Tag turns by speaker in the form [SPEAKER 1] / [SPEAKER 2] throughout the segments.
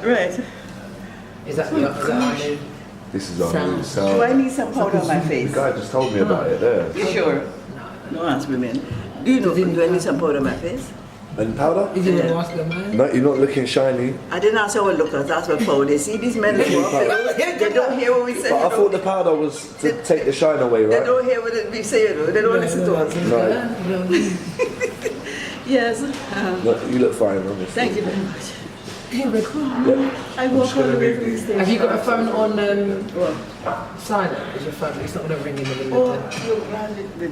[SPEAKER 1] Right.
[SPEAKER 2] Is that our new?
[SPEAKER 3] This is our new
[SPEAKER 1] Do
[SPEAKER 3] sound.
[SPEAKER 1] I need some powder on my
[SPEAKER 3] The
[SPEAKER 1] face?
[SPEAKER 3] guy just told me about it there.
[SPEAKER 1] You sure? No, ask women. Do you know, do I need some powder on my face?
[SPEAKER 3] And powder?
[SPEAKER 2] Is it ask the man?
[SPEAKER 3] No, you're not looking shiny.
[SPEAKER 1] I didn't ask how I look, I asked what powder. See, these men, they don't hear what we say.
[SPEAKER 3] But I thought the powder was to take the shine away,
[SPEAKER 1] They
[SPEAKER 3] right?
[SPEAKER 1] don't hear what we say, they don't listen to us.
[SPEAKER 3] Right.
[SPEAKER 1] Yes.
[SPEAKER 3] Look, you look fine, honestly.
[SPEAKER 1] Thank you very much.
[SPEAKER 3] Yeah.
[SPEAKER 1] I walk all the way from the station.
[SPEAKER 2] Have you got a phone on
[SPEAKER 1] What?
[SPEAKER 2] silent? Is your phone? It's not going to ring in the middle
[SPEAKER 1] Oh,
[SPEAKER 2] of the
[SPEAKER 1] you ran the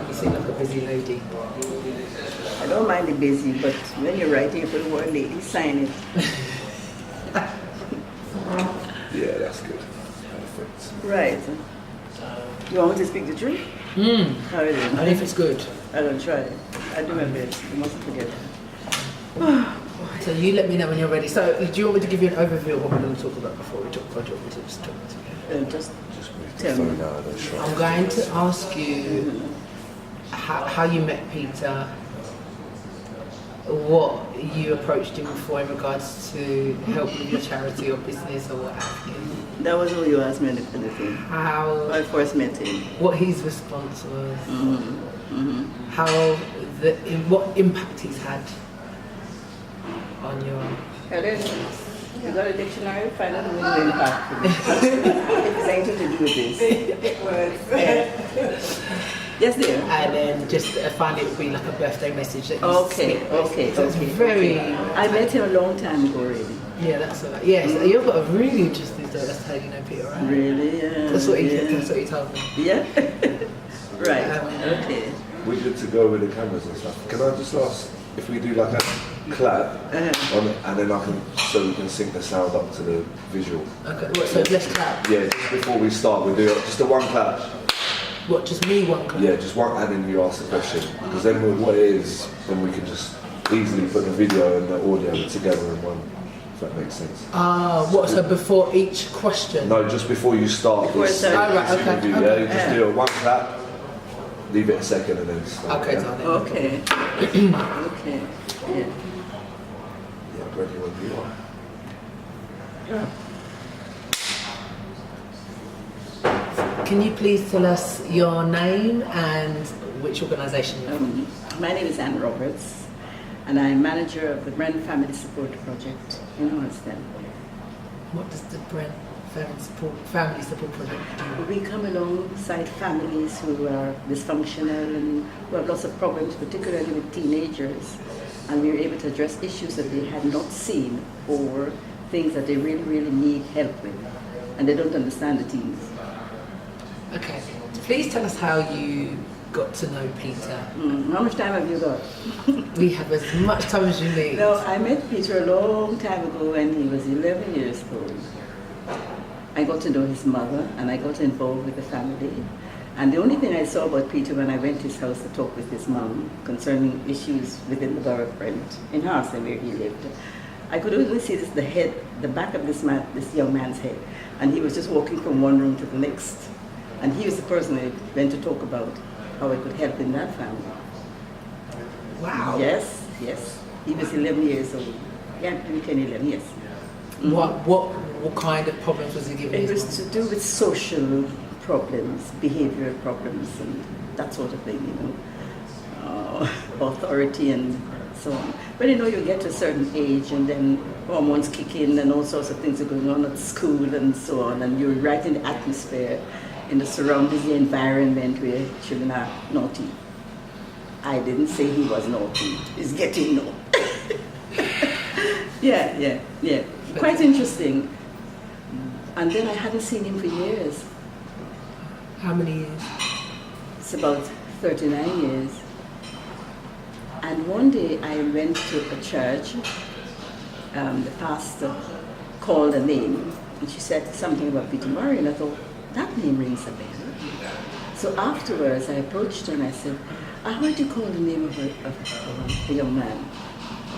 [SPEAKER 2] You seem like a busy lady.
[SPEAKER 1] I don't mind the busy, but when you're writing for the word lady, sign it.
[SPEAKER 3] Yeah, that's good. Perfect.
[SPEAKER 1] Right. You want me to speak the truth? How is it?
[SPEAKER 2] And if it's good.
[SPEAKER 1] I don't try. I do my best. You mustn't forget.
[SPEAKER 2] So you let me know when you're ready. So do you want me to give you an overview of what we're going to talk about before we talk? Or do you want me to just talk to you?
[SPEAKER 1] Just
[SPEAKER 3] Just move the
[SPEAKER 1] Tell
[SPEAKER 3] phone
[SPEAKER 1] me.
[SPEAKER 3] out of the shot.
[SPEAKER 2] I'm going to ask you how you met Peter, what you approached him for in regards to help with your charity or business or what have you.
[SPEAKER 1] that was all you asked me for the thing.
[SPEAKER 2] How,
[SPEAKER 1] I first met him.
[SPEAKER 2] what his response was, how what impact he's had on your.
[SPEAKER 1] Helen, you got a dictionary? Find out the meaning of impact. It's anything to do with this. It was. Yes, dear.
[SPEAKER 2] And then just finally it would be like a birthday message that you
[SPEAKER 1] Okay,
[SPEAKER 2] sent.
[SPEAKER 1] okay,
[SPEAKER 2] So it's
[SPEAKER 1] okay.
[SPEAKER 2] very.
[SPEAKER 1] I met him a long time ago, really.
[SPEAKER 2] Yeah, that's all right. Yes, you've got a really interesting story. That's how you know Peter, right?
[SPEAKER 1] Really?
[SPEAKER 2] That's what he
[SPEAKER 1] yeah.
[SPEAKER 2] told me.
[SPEAKER 1] Yeah? Right, okay.
[SPEAKER 3] We're good to go with the cameras and stuff. Can I just ask if we do like a clap on it, and then so we can sync the sound up to the visual?
[SPEAKER 2] Okay, so let's clap.
[SPEAKER 3] Yeah, just before we start, we do just a one clap.
[SPEAKER 2] What, just me one clap?
[SPEAKER 3] Yeah, just one, and then you ask the question. Because then what it is, then we can just easily put the video and the audio together in one, if that makes sense.
[SPEAKER 2] What, so before each question?
[SPEAKER 3] No, just before you start
[SPEAKER 1] Before
[SPEAKER 3] this
[SPEAKER 1] it starts.
[SPEAKER 2] Oh, right, okay,
[SPEAKER 3] interview,
[SPEAKER 2] okay.
[SPEAKER 3] yeah, you just do a one clap, leave it a second, and then start.
[SPEAKER 2] Okay,
[SPEAKER 3] yeah?
[SPEAKER 2] darling.
[SPEAKER 1] Okay. Okay. Yeah.
[SPEAKER 3] Yeah, ready when you are.
[SPEAKER 2] Can you please tell us your name and which organisation you're from?
[SPEAKER 1] My name is Anne Roberts, and I'm manager of the Bren Family Support Project in Horston.
[SPEAKER 2] What does the Brent Family Support Project do?
[SPEAKER 1] We come alongside families who are dysfunctional and who have lots of problems, particularly with teenagers, and we're able to address issues that they had not seen or things that they really, really need help with, and they don't understand the teens.
[SPEAKER 2] Okay. Please tell us how you got to know Peter.
[SPEAKER 1] How much time have you got?
[SPEAKER 2] We have as much time as you need.
[SPEAKER 1] No, I met Peter a long time ago when he was 11 years old. I got to know his mother and I got involved with the family. And the only thing I saw about Peter when I went to his house to talk with his mom concerning issues within the borough of Brent, in Harrison where he lived, I could only see the back of this young man's head. And he was just walking from one room to the next. And he was the person I went to talk about how I could help in that family.
[SPEAKER 2] Wow.
[SPEAKER 1] Yes, yes. He was 11 years old. Yeah, 10, 11, yes.
[SPEAKER 2] What kind of problems was he giving
[SPEAKER 1] It
[SPEAKER 2] his
[SPEAKER 1] was
[SPEAKER 2] mom?
[SPEAKER 1] to do with social problems, behavioral problems, and that sort of thing, authority and so on. But you get to a certain age and then hormones kick in and all sorts of things are going on at school and so on, and you're right in the atmosphere, in the surroundings, the environment where children are naughty. I didn't say he was naughty, he's getting naughty. Yeah. Quite interesting. And then I hadn't seen him for years.
[SPEAKER 2] How many years?
[SPEAKER 1] It's about 39 years. And one day I went to a church. The pastor called a name, and she said something about Peter Murray, and I thought, that name rings a bell. So afterwards, I approached her and I said, I heard you call the name of a young man.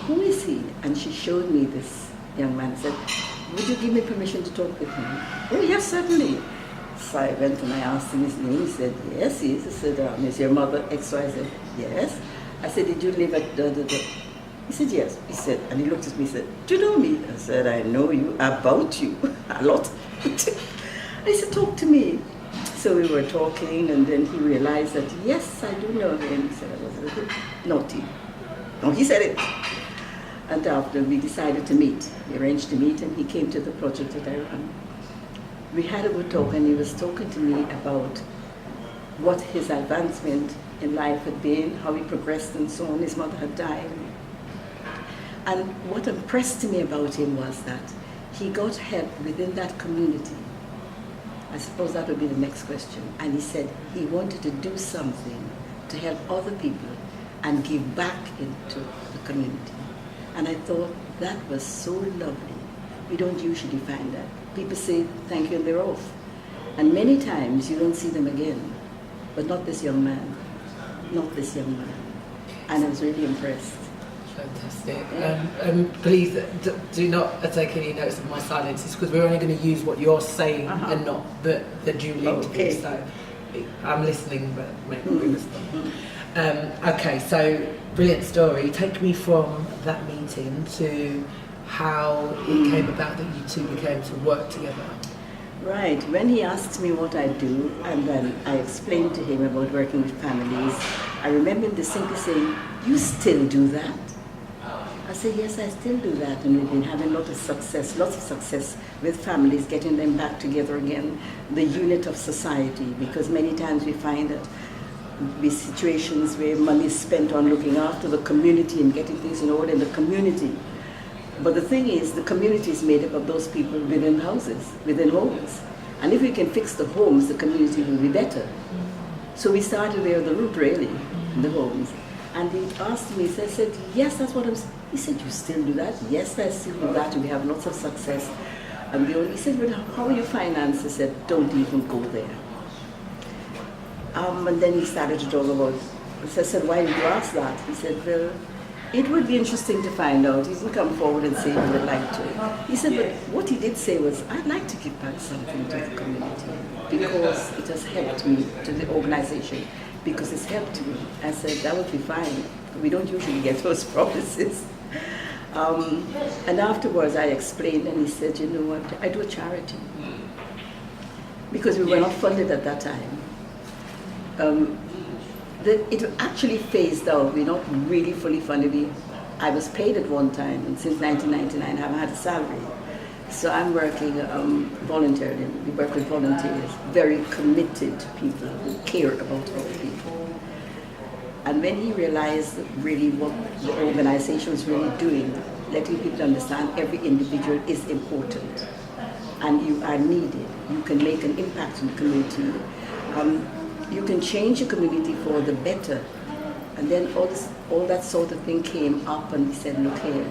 [SPEAKER 1] Who is he? And she showed me this young man and said, would you give me permission to talk with him? Oh, yes, certainly. So I went and I asked him his name. He said, yes, he is. I said, is your mother X, Y, Z? Yes. I said, did you live at He said, yes. He said, and he looked at me and said, do you know me? I said, I know you, about you, a lot. I said, talk to me. So we were talking, and then he realized that, yes, I do know him. He said, I was a little naughty. No, he said it. And after we decided to meet, we arranged to meet, and he came to the project that I run. We had a good talk, and he was talking to me about what his advancement in life had been, how he progressed and so on. His mother had died. And what impressed me about him was that he got help within that community. I suppose that would be the next question. And he said he wanted to do something to help other people and give back into the community. And I thought that was so lovely. We don't usually find that. People say thank you and they're off. And many times you don't see them again. But not this young man. Not this young man. And I was really impressed.
[SPEAKER 2] Fantastic. Please do not take any notes of my silences, because we're only going to use what you're saying and not the due interview. So I'm listening, but maybe we respond. Okay, so brilliant story. Take me from that meeting to how it came about that you two began to work together.
[SPEAKER 1] Right. When he asked me what I do, and then I explained to him about working with families, I remember him distinctly saying, "You still do that?" I said, yes, I still do that, and we've been having lots of success with families, getting them back together again, the unit of society, because many times we find that with situations where money is spent on looking after the community and getting things in order in the community. But the thing is, the community is made up of those people within houses, within homes. And if we can fix the homes, the community will be better. So we started there, the root really, in the homes. And he asked me, so I said, yes, that's what I'm saying. He said, you still do that? Yes, I still do that, and we have lots of success. And he said, well, how are you financed? I said, don't even go there. And then he started to talk about, so I said, why did you ask that? He said, well, it would be interesting to find out. He didn't come forward and say he would like to. He said, but what he did say was, I'd like to give back something to the community because it has helped me, to the organization, because it's helped me. I said, that would be fine. We don't usually get those promises. And afterwards I explained, and he said, you know what, I do a charity. Because we were not funded at that time. It actually phased out. We're not really fully funded. I was paid at one time, and since 1999 I haven't had a salary. So I'm working voluntarily. We work with volunteers, very committed people who care about other people. And when he realized really what the organization was really doing, letting people understand every individual is important and you are needed. You can make an impact in the community. You can change your community for the better. And then all that sort of thing came up, and he said, look here,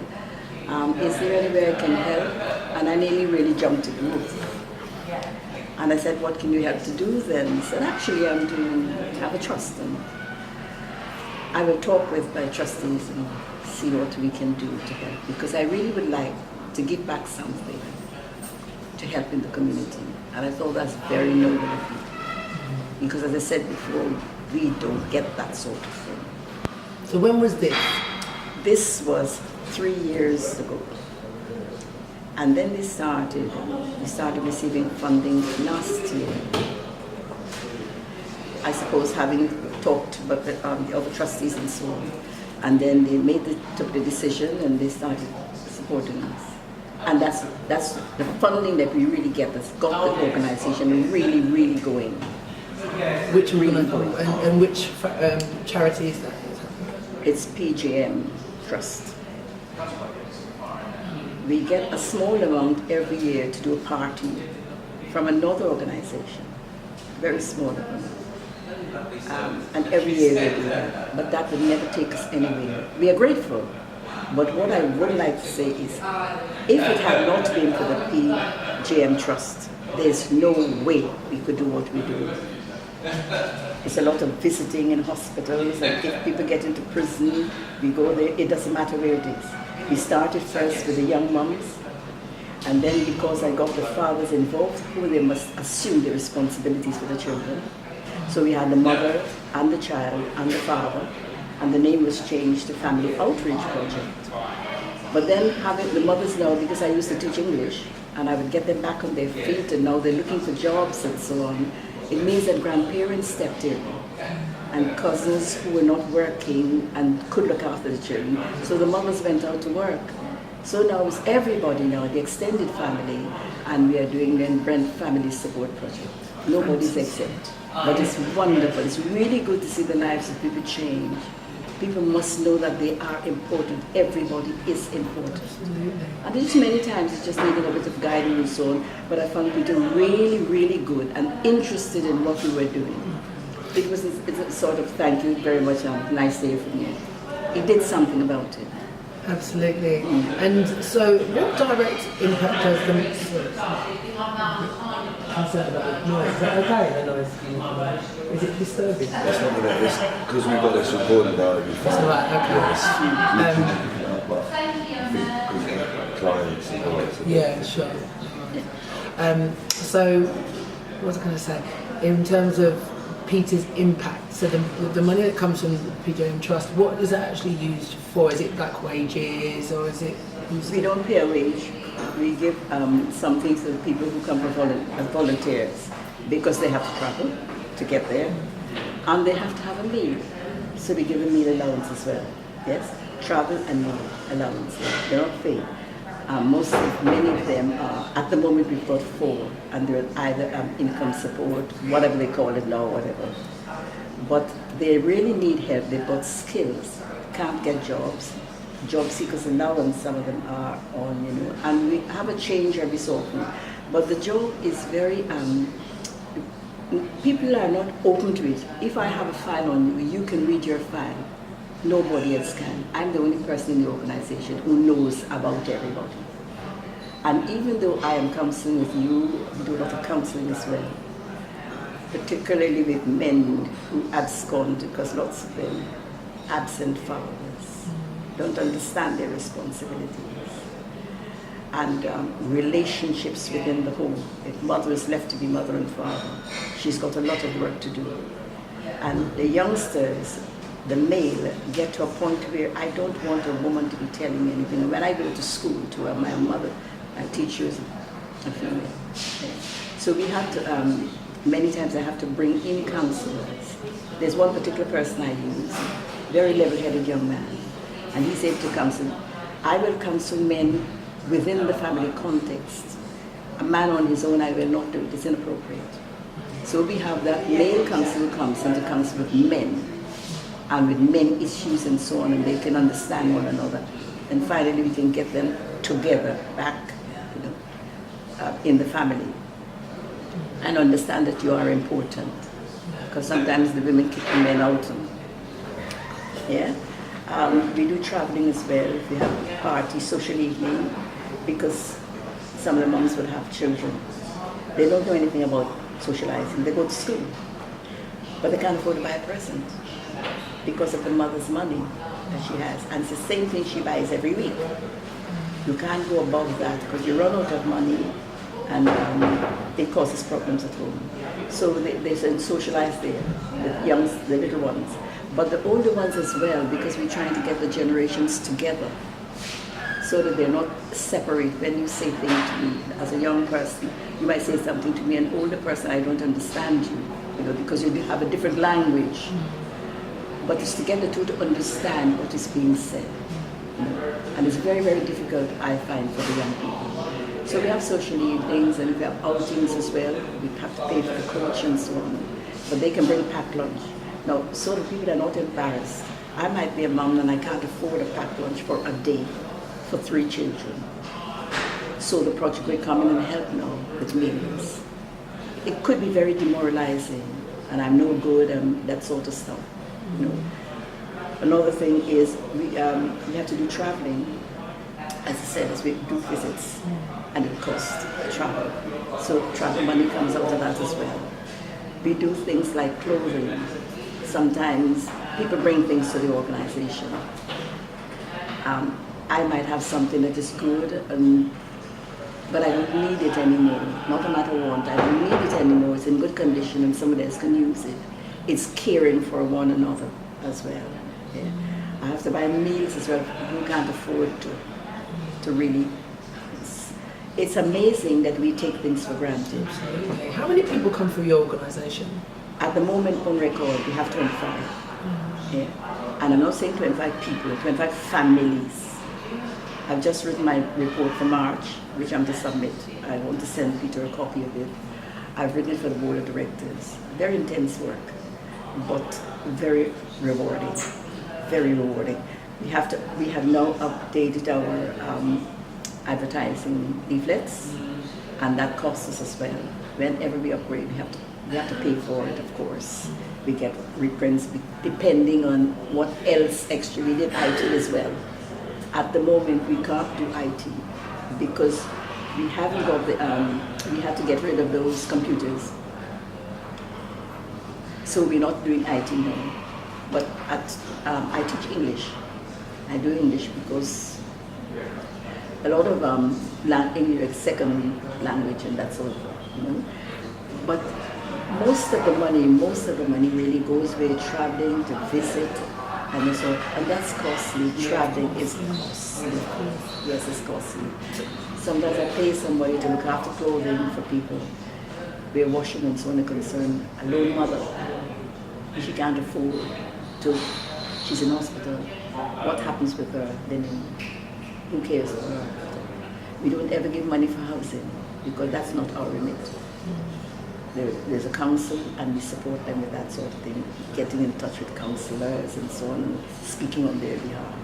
[SPEAKER 1] is there anywhere I can help? And I nearly really jumped to the roof. And I said, what can you help to do then? He said, actually I have a trust, and I will talk with my trustees and see what we can do to help, because I really would like to give back something to help in the community. And I thought that's very noble of you. Because as I said before, we don't get that sort of thing.
[SPEAKER 2] So when was this?
[SPEAKER 1] This was 3 years ago. And then we started receiving funding last year. I suppose having talked about the other trustees and so on. And then they took the decision and they started supporting us. And that's the funding that we really get that's got the organization really, really going.
[SPEAKER 2] Which and which charity is that?
[SPEAKER 1] It's PGM Trust. We get a small amount every year to do a party from another organization, very small amount. And every year we do that, but that would never take us anywhere. We are grateful, but what I would like to say is, if it had not been for the PGM Trust, there's no way we could do what we do. It's a lot of visiting in hospitals, and if people get into prison, we go there. It doesn't matter where it is. We started first with the young mums, and then because I got the fathers involved, who they must assume the responsibilities for the children. So we had the mother and the child and the father, and the name was changed to Family Outreach Project. But then having the mothers now, because I used to teach English, and I would get them back on their feet, and now they're looking for jobs and so on, it means that grandparents stepped in, and cousins who were not working and could look after the children. So the mothers went out to work. So now it's everybody now, the extended family, and we are doing the Brent Family Support Project. Nobody's exempt. But it's wonderful. It's really good to see the lives of people change. People must know that they are important. Everybody is important. And just many times it's just needing a bit of guidance and so on, but I found people really, really good and interested in what we were doing. It was a sort of thank you very much, a nice day from you. He did something about it.
[SPEAKER 2] Absolutely. And so what direct impact does the concerned about the noise? Is that okay, the noise? Is it disturbing?
[SPEAKER 3] It's not going to, because we've got this recorded now.
[SPEAKER 2] That's all right, okay.
[SPEAKER 3] Clients and all that.
[SPEAKER 2] Yeah, sure. So, what was I going to say? In terms of Peter's impact, so the money that comes from the PJM Trust, what is that actually used for? Is it like wages, or is it used?
[SPEAKER 1] We don't pay a wage. We give something to the people who come for as volunteers, because they have to travel to get there, and they have to have a meal. So we give a meal allowance as well. Yes, travel and meal allowance. They're not paid. Many of them are, at the moment we've got 4, and they're either income support, whatever they call it now, whatever. But they really need help. They've got skills, can't get jobs. Job seekers allowance, some of them are on, and we have a change every so often. But the job is very, people are not open to it. If I have a file on you, you can read your file. Nobody else can. I'm the only person in the organization who knows about everybody. And even though I am counseling with you, we do a lot of counseling as well. Particularly with men who abscond, because lots of them absent fathers don't understand their responsibilities. And relationships within the home. If mother is left to be mother and father, she's got a lot of work to do. And the youngsters, the male, get to a point where I don't want a woman to be telling me anything. When I go to school to my mother, I teach you as a female. So we have to, many times I have to bring in counselors. There's one particular person I use, very level-headed young man, and he's able to counsel. I will counsel men within the family context. A man on his own, I will not do it. It's inappropriate. So we have that male counsel who comes in to counsel with men, and with men issues and so on, and they can understand one another. And finally, we can get them together back, in the family, and understand that you are important. Because sometimes the women kick the men out. Yeah. We do traveling as well. If we have a party, social evening, because some of the moms would have children. They don't know anything about socializing. They go to school, but they can't afford to buy a present because of the mother's money that she has. And it's the same thing she buys every week. You can't go above that because you run out of money, and it causes problems at home. So they socialize there, the little ones. But the older ones as well, because we're trying to get the generations together so that they're not separate. When you say things to me, as a young person, you might say something to me, an older person, I don't understand you, because you have a different language. But it's to get the two to understand what is being said. And it's very, very difficult, I find, for the young people. So we have social evenings and we have outings as well. We have to pay for the coach and so on. But they can bring packed lunch. Now, so the people are not embarrassed. I might be a mom and I can't afford a packed lunch for a day for 3 children. So the project will come in and help now with meals. It could be very demoralizing, and I'm no good and that sort of stuff. Another thing is we have to do traveling, as I said, as we do visits, and it costs travel. So travel money comes out of that as well. We do things like clothing. Sometimes people bring things to the organization. I might have something that is good, but I don't need it anymore. Not a matter what, I don't need it anymore. It's in good condition and somebody else can use it. It's caring for one another as well. Yeah. I have to buy meals as well. Who can't afford to really. It's amazing that we take things for granted.
[SPEAKER 2] Absolutely. How many people come through your organisation?
[SPEAKER 1] At the moment on record, we have 25. Yeah. And I'm not saying 25 people, 25 families. I've just written my report for March, which I'm to submit. I want to send Peter a copy of it. I've written it for the board of directors. Very intense work, but very rewarding. Very rewarding. We have now updated our advertising leaflets, and that costs us as well. Whenever we upgrade, we have to pay for it, of course. We get reprints depending on what else extra. We did IT as well. At the moment, we can't do IT because we haven't got we had to get rid of those computers. So we're not doing IT now. But I teach English. I do English because a lot of English is second language and that sort of, But most of the money really goes with traveling to visit, and that's costly. Traveling is costly. Yes, it's costly. Sometimes I pay somebody to look after clothing for people. We're washing and so on are concerned. A lone mother, she can't afford to. She's in hospital. What happens with her linen? Who cares for her? We don't ever give money for housing because that's not our remit. There's a council and we support them with that sort of thing, getting in touch with councillors and so on, and speaking on their behalf.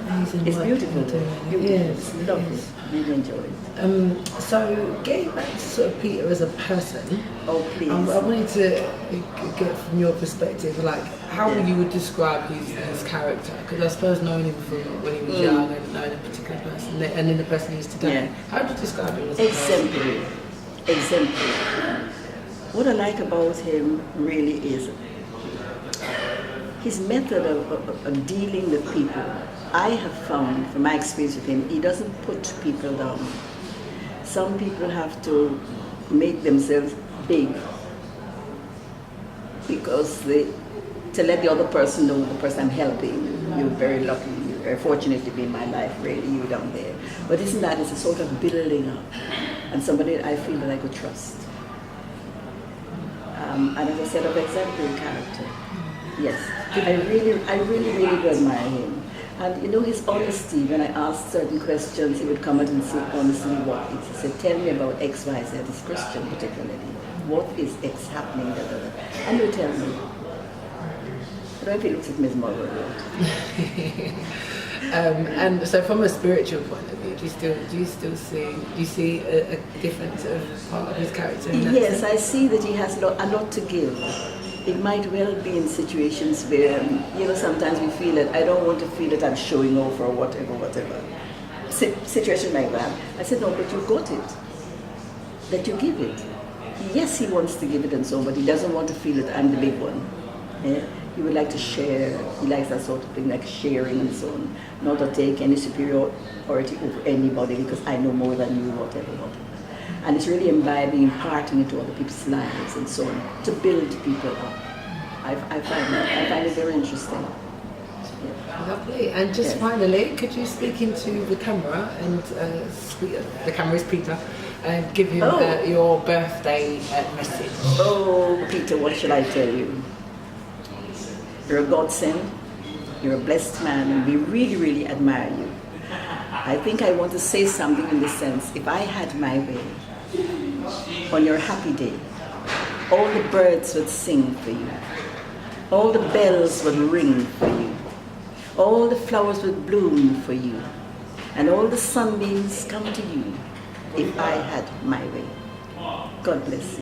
[SPEAKER 2] Amazing.
[SPEAKER 1] It's beautiful.
[SPEAKER 2] Yes,
[SPEAKER 1] It's lovely. Really enjoy it.
[SPEAKER 2] So getting back to sort of Peter as a person,
[SPEAKER 1] Oh, please.
[SPEAKER 2] I wanted to get from your perspective, like how you would describe his character, because I suppose knowing him from when he was young and knowing a particular person, and then the person he is today,
[SPEAKER 1] Yeah.
[SPEAKER 2] how would you describe him as a person?
[SPEAKER 1] Exemplary. What I like about him really is his method of dealing with people. I have found, from my experience with him, he doesn't put people down. Some people have to make themselves big because to let the other person know the person I'm helping. You're very lucky, you're very fortunate to be in my life, really, you down there. But isn't that, it's a sort of building up, and somebody I feel that I could trust. And as I said, of exemplary character. Yes, I really do admire him. And his honesty, when I asked certain questions, he would come out and say honestly what it is. He said, tell me about X, Y, Z, this Christian particularly. What is X happening? Da, da, da. And he would tell me. I don't know if he looks at me as mother or
[SPEAKER 2] And so from a spiritual point of view, do you see a different sort of part of his character in that
[SPEAKER 1] Yes,
[SPEAKER 2] sense?
[SPEAKER 1] I see that he has a lot to give. It might well be in situations where, sometimes we feel that I don't want to feel that I'm showing off or whatever. Situation like that. I said, no, but you got it. That you give it. Yes, he wants to give it and so on, but he doesn't want to feel that I'm the big one. Yeah? He would like to share. He likes that sort of thing, like sharing and so on. Not to take any superiority over anybody because I know more than you, whatever. And it's really imbibing, imparting into other people's lives and so on, to build people up. I find it very interesting. Yeah.
[SPEAKER 2] Lovely. And just finally, could you speak into the camera and the camera is Peter, and give him your birthday message?
[SPEAKER 1] Oh, Peter, what should I tell you? You're a godsend. You're a blessed man, and we really, really admire you. I think I want to say something in the sense, if I had my way, on your happy day, all the birds would sing for you. All the bells would ring for you. All the flowers would bloom for you. And all the sunbeams come to you if I had my way. God bless you.